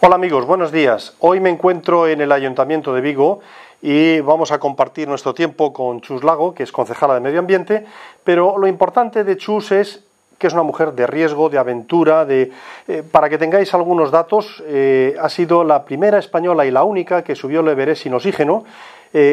Hola amigos, buenos días. Hoy me encuentro en el Ayuntamiento de Vigo y vamos a compartir nuestro tiempo con Chus Lago, que es concejala de Medio Ambiente, pero lo importante de Chus es que es una mujer de riesgo, de aventura, para que tengáis algunos datos, ha sido la primera española y la única que subió el Everest sin oxígeno,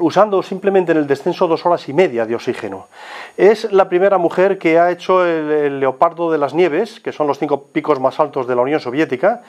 usando simplemente en el descenso 2 horas y media de oxígeno. Es la primera mujer que ha hecho el Leopardo de las Nieves, que son los 5 picos más altos de la Unión Soviética,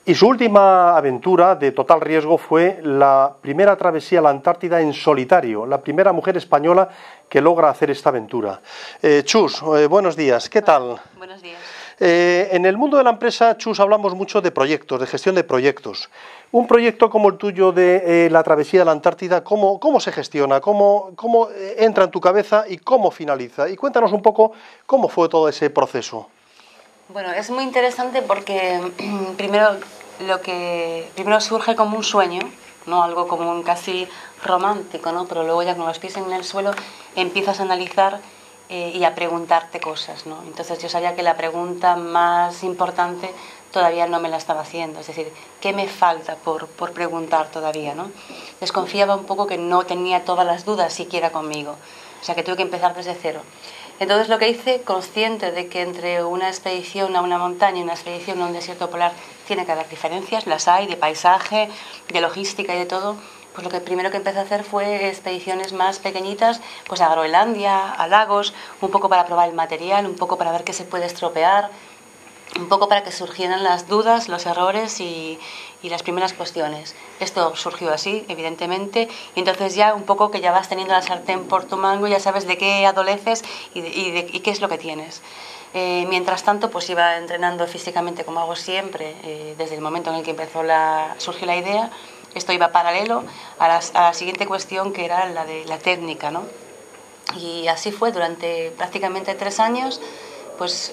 y su última aventura de total riesgo fue la primera travesía a la Antártida en solitario, la primera mujer española que logra hacer esta aventura. Chus, buenos días, ¿qué tal? Buenos días. En el mundo de la empresa, Chus, hablamos mucho de proyectos, de gestión de proyectos. Un proyecto como el tuyo de la travesía de la Antártida, ¿cómo se gestiona? ¿Cómo entra en tu cabeza y cómo finaliza? Y cuéntanos un poco cómo fue todo ese proceso. Bueno, es muy interesante porque primero surge como un sueño, ¿no? Algo como un casi romántico, ¿no? Pero luego ya con los pies en el suelo empiezas a analizar y a preguntarte cosas, ¿no? Entonces yo sabía que la pregunta más importante todavía no me la estaba haciendo, es decir, ¿qué me falta por preguntar todavía, ¿no? Desconfiaba un poco que no tenía todas las dudas siquiera conmigo, o sea que tuve que empezar desde cero. Entonces lo que hice, consciente de que entre una expedición a una montaña y una expedición a un desierto polar tiene que haber diferencias, las hay, de paisaje, de logística y de todo, pues lo que primero que empecé a hacer fue expediciones más pequeñitas, pues a Groenlandia, a lagos, un poco para probar el material, un poco para ver qué se puede estropear, un poco para que surgieran las dudas, los errores y las primeras cuestiones. Esto surgió así, evidentemente, y entonces ya un poco que ya vas teniendo la sartén por tu mango, ya sabes de qué adoleces y qué es lo que tienes. Mientras tanto, pues iba entrenando físicamente como hago siempre, desde el momento en el que surgió la idea. Esto iba paralelo a la siguiente cuestión, que era la de la técnica, ¿no? Y así fue durante prácticamente 3 años. Pues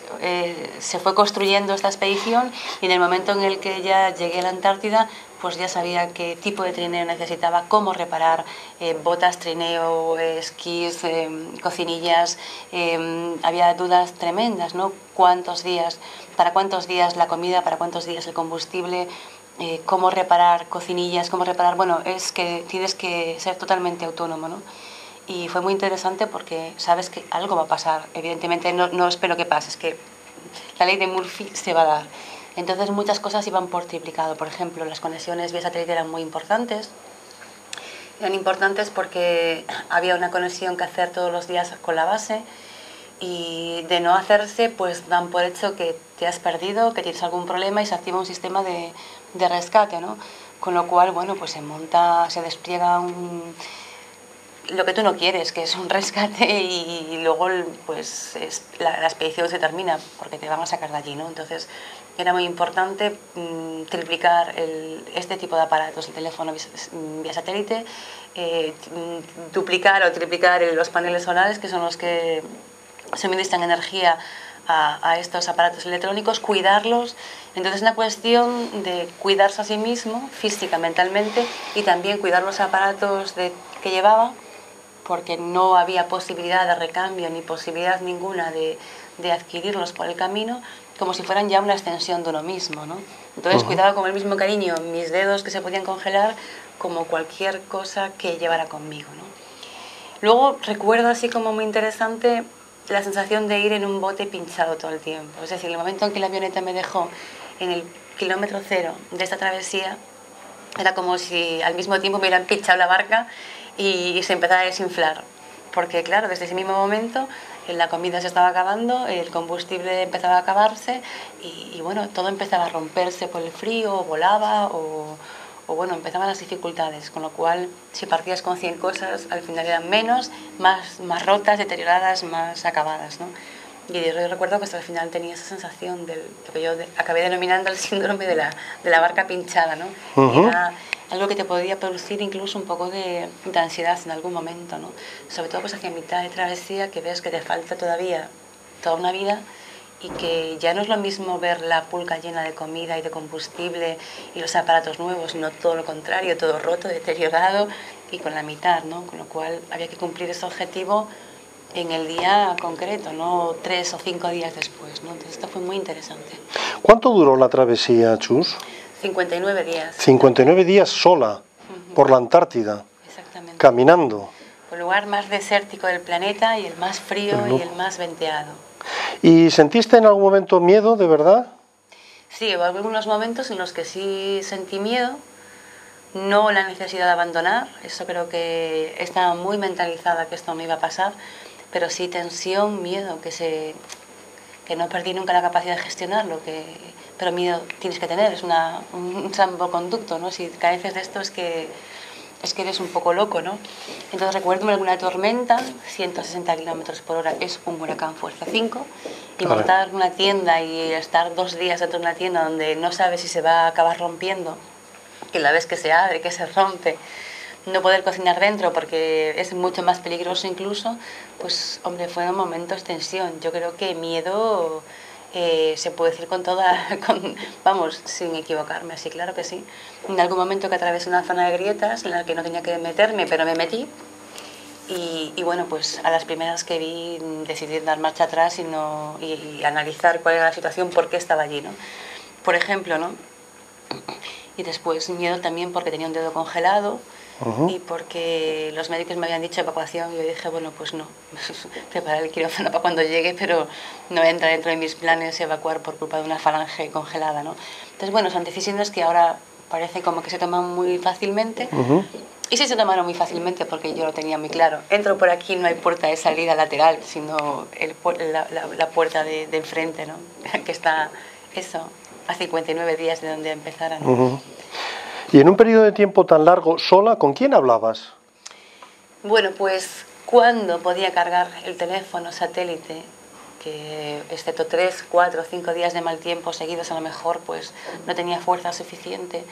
se fue construyendo esta expedición y en el momento en el que ya llegué a la Antártida, pues ya sabía qué tipo de trineo necesitaba, cómo reparar botas, trineo, esquís, cocinillas. Había dudas tremendas, ¿no? ¿Para cuántos días la comida, para cuántos días el combustible? Cómo reparar cocinillas, bueno, es que tienes que ser totalmente autónomo, ¿no? Y fue muy interesante porque sabes que algo va a pasar. Evidentemente no espero que pase, es que la ley de Murphy se va a dar. Entonces muchas cosas iban por triplicado. Por ejemplo, las conexiones vía satélite eran muy importantes. Eran importantes porque había una conexión que hacer todos los días con la base y de no hacerse, pues dan por hecho que te has perdido, que tienes algún problema y se activa un sistema de rescate, ¿no? Con lo cual, bueno, pues se despliega lo que tú no quieres, que es un rescate y luego pues la expedición se termina porque te van a sacar de allí, ¿no? Entonces era muy importante triplicar este tipo de aparatos, el teléfono vía satélite, duplicar o triplicar los paneles solares, que son los que suministran energía a estos aparatos electrónicos, cuidarlos. Entonces es una cuestión de cuidarse a sí mismo, física, mentalmente, y también cuidar los aparatos que llevaba, porque no había posibilidad de recambio ni posibilidad ninguna de adquirirlos por el camino, como si fueran ya una extensión de uno mismo, ¿no? Entonces cuidaba con el mismo cariño mis dedos que se podían congelar como cualquier cosa que llevara conmigo, ¿no? Luego recuerdo así como muy interesante la sensación de ir en un bote pinchado todo el tiempo. Es decir, el momento en que la avioneta me dejó en el kilómetro cero de esta travesía, era como si al mismo tiempo me hubieran pinchado la barca y se empezaba a desinflar. Porque claro, desde ese mismo momento la comida se estaba acabando, el combustible empezaba a acabarse y bueno, todo empezaba a romperse por el frío, volaba o bueno, empezaban las dificultades, con lo cual si partías con 100 cosas, al final eran menos, más rotas, deterioradas, más acabadas, ¿no? Y yo recuerdo que hasta el final tenía esa sensación de lo que yo acabé denominando el síndrome de la barca pinchada, ¿no? Era algo que te podía producir incluso un poco de ansiedad en algún momento, ¿no? Sobre todo pues hacia mitad de travesía, que ves que te falta todavía toda una vida y que ya no es lo mismo ver la pulca llena de comida y de combustible y los aparatos nuevos, sino todo lo contrario, todo roto, deteriorado y con la mitad, ¿no? Con lo cual había que cumplir ese objetivo en el día concreto, no 3 o 5 días después, ¿no? Entonces esto fue muy interesante. ¿Cuánto duró la travesía, Chus? 59 días. 59 días sola, por la Antártida, Exactamente. caminando. El lugar más desértico del planeta y el más frío y el más venteado. ¿Y sentiste en algún momento miedo, de verdad? Sí, hubo algunos momentos en los que sí sentí miedo, no la necesidad de abandonar, eso creo que estaba muy mentalizada que esto me iba a pasar, pero sí tensión, miedo, que no perdí nunca la capacidad de gestionarlo, pero miedo tienes que tener, es un salvoconducto, ¿no? Si careces de esto es que eres un poco loco, ¿no? Entonces recuerdo alguna tormenta, 160 kilómetros por hora es un huracán fuerza 5, y montar una tienda y estar 2 días dentro de una tienda donde no sabes si se va a acabar rompiendo, que la vez que se abre, que se rompe, no poder cocinar dentro porque es mucho más peligroso incluso, pues hombre, fueron momentos de tensión. Yo creo que miedo se puede decir vamos, sin equivocarme, así claro que sí. En algún momento que atravesé una zona de grietas en la que no tenía que meterme, pero me metí. Y bueno, pues a las primeras que vi decidí dar marcha atrás y analizar cuál era la situación, por qué estaba allí, ¿no? Por ejemplo, ¿no? Y después miedo también porque tenía un dedo congelado y porque los médicos me habían dicho evacuación y yo dije, bueno, pues no, preparar el quirófano para cuando llegue, pero no entra dentro de mis planes evacuar por culpa de una falange congelada, ¿no? Entonces, bueno, son decisiones que ahora parece como que se toman muy fácilmente. Y sí se tomaron muy fácilmente porque yo lo tenía muy claro. Entro por aquí, no hay puerta de salida lateral, sino la puerta de enfrente, ¿no? Que está, eso, a 59 días de donde empezara, ¿no? Y en un periodo de tiempo tan largo, sola, ¿con quién hablabas? Bueno, pues cuando podía cargar el teléfono satélite, que excepto 3, 4, 5 días de mal tiempo seguidos a lo mejor, pues no tenía fuerza suficiente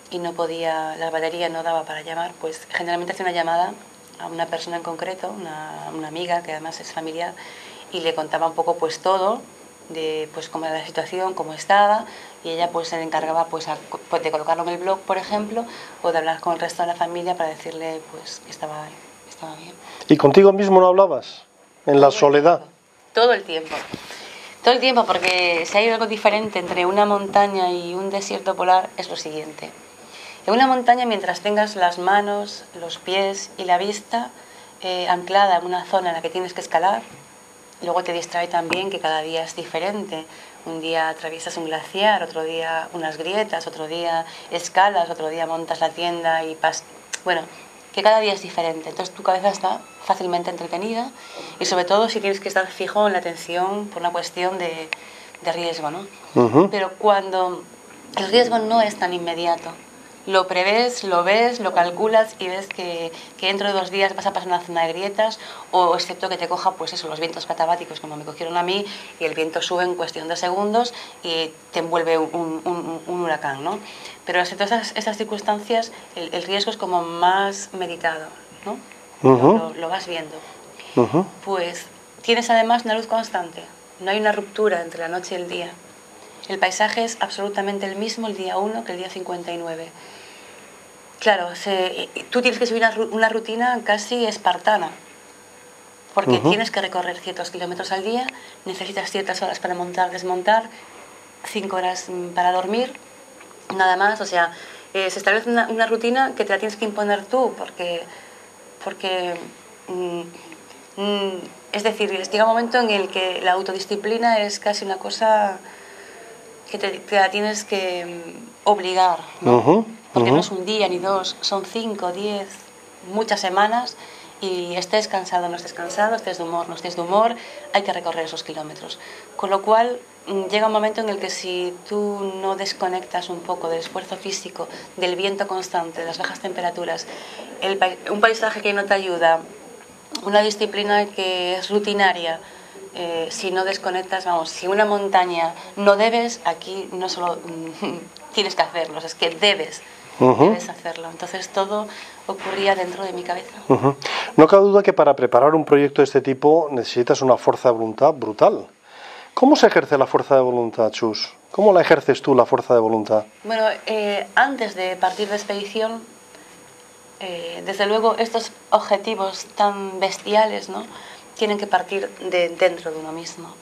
y no podía, la batería no daba para llamar, pues generalmente hacía una llamada a una persona en concreto, una amiga que además es familiar, y le contaba un poco pues todo, de pues cómo era la situación, cómo estaba, y ella pues se encargaba pues de colocarlo en el blog, por ejemplo, o de hablar con el resto de la familia para decirle pues que estaba bien. ¿Y contigo mismo no hablabas? En la soledad. Todo el tiempo. Todo el tiempo, porque si hay algo diferente entre una montaña y un desierto polar es lo siguiente. En una montaña, mientras tengas las manos, los pies y la vista anclada en una zona en la que tienes que escalar, luego te distrae también que cada día es diferente. Un día atraviesas un glaciar, otro día unas grietas, otro día escalas, otro día montas la tienda y bueno, que cada día es diferente. Entonces tu cabeza está fácilmente entretenida y sobre todo si tienes que estar fijo en la atención por una cuestión de riesgo, ¿no? Pero cuando el riesgo no es tan inmediato, lo prevés, lo ves, lo calculas y ves que dentro de 2 días vas a pasar una zona de grietas, o excepto que te coja pues eso, los vientos catabáticos como me cogieron a mí, y el viento sube en cuestión de segundos y te envuelve un huracán, ¿no? Pero excepto esas circunstancias el riesgo es como más meditado, ¿no? Lo vas viendo. Pues tienes además una luz constante, no hay una ruptura entre la noche y el día. El paisaje es absolutamente el mismo el día 1 que el día 59. Claro, tú tienes que seguir una rutina casi espartana, porque tienes que recorrer ciertos kilómetros al día, necesitas ciertas horas para montar, desmontar, 5 horas para dormir, nada más. O sea, se establece una rutina que te la tienes que imponer tú, porque es decir, llega un momento en el que la autodisciplina es casi una cosa que te la tienes que obligar, ¿no? Porque no es un día ni 2, son 5, 10, muchas semanas, y estés cansado o no estés cansado, estés de humor no estés de humor, hay que recorrer esos kilómetros. Con lo cual llega un momento en el que si tú no desconectas un poco del esfuerzo físico, del viento constante, de las bajas temperaturas, un paisaje que no te ayuda, una disciplina que es rutinaria, si no desconectas, vamos, si una montaña no debes, aquí no solo tienes que hacerlo, es que debes hacerlo. Entonces todo ocurría dentro de mi cabeza. No cabe duda que para preparar un proyecto de este tipo necesitas una fuerza de voluntad brutal. ¿Cómo se ejerce la fuerza de voluntad, Chus? ¿Cómo la ejerces tú, la fuerza de voluntad? Bueno, antes de partir de expedición, desde luego estos objetivos tan bestiales, ¿no?, tienen que partir de dentro de uno mismo.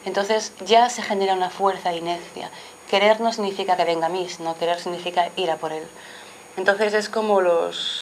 Entonces ya se genera una fuerza de inercia querer no significa que venga a mí, sino querer significa ir a por él. Entonces es como